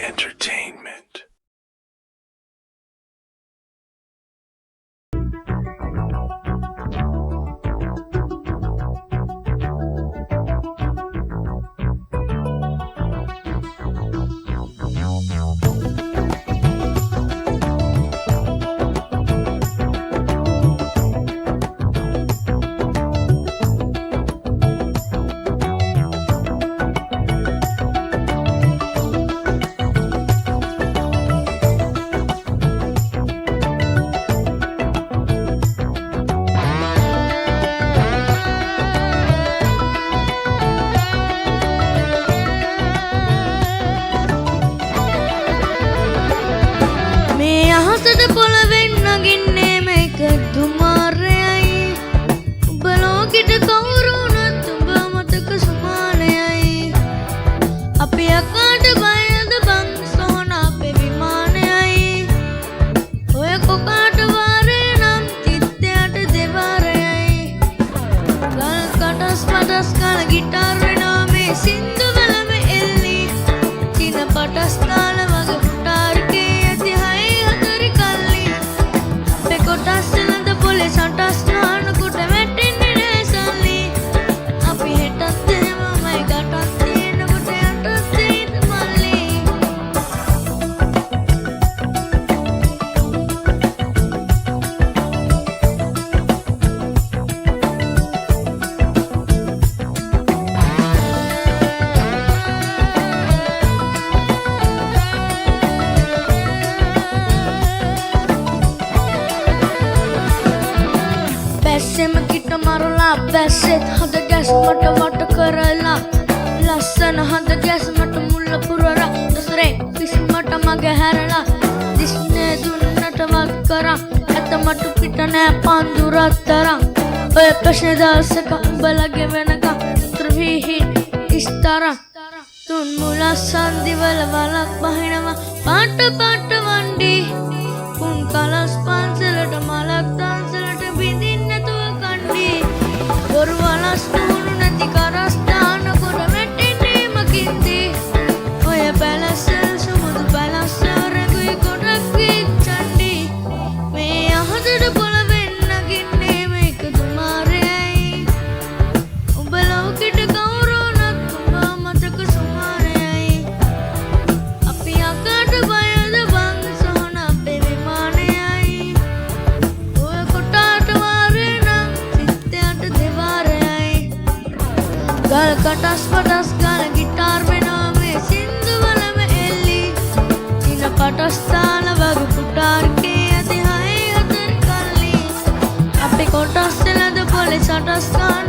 Entertainment. අහසට පොළවෙන් නගින්නේ මේක දුමාරයයි උඹ ලෝකෙට කවුරු වුණත් උඹ මතක සුමානයයි අපි අකාට බයද බං සෝන අපේ විමානයයි ඔය කොකාට වාරේ නම් තිත්තයට දෙවාරයයි ගල් කටස් පටස් කල ගිටාර් වෙනවා මේ සින්දුවලම එල්ලි චින පටස් කාල වගේ පුටාර්කේ සටස් නානකොට වැටෙන්නේ නෑ සල්ලි අපි හෙටත් එහෙමමයි ගටත් තියෙනකොට යටත් තියෙන මල්ලි බැස්සෙම කිට මරලා බැස්සෙත් හද ගැස් මට වට කරලා ලස්සන හද ගැස් මට මුල්ල පුරලා දොස්තරේ කිසි මට මග හැරලා දිස්නේ දුන්නට වක් කරා ඇත මට පිට නෑ පන්දුරක් තරම් ඔය ප්‍රශ්නේ දවසක උඹලගේ වෙනකම් ත්‍රිවිහින් ඉස්තරම් තුන් මුල සන්දිවල වලක් බහිනවා පාට පාට වණ්ඩි උන් කලස් පන්සලට මලක් දන්සලට බිඳින්න බොරු වලස් නුණු නැති කරස්ථාන කොට වැටෙන්නේ මකින්දි ඔය පැලසල් සුමුදු පැලස්ස රැඟුයි ගොඩක් විච්චන්ඩි මේ අහසට පොළවෙන් නගින්නේ මේක දුමාරයයි උඹ ලෝකෙට කවුරු වුණත් උඹ මතක සුමානයයි අපි අකාට බයද බං සෝන අපේ විමානයයි ඔය කොටාට වාරේ නම් සිත්තයට ගල් කටස් පටස් ගල ගිටාර් වෙනවා මේ සින්දුවලම එල්ලි චින පටස් තාල වගේ පුටාර්කේ ඇති හය හතර කල්ලි අපි කොටස් දෙලද පොලේ සටස් ගන්න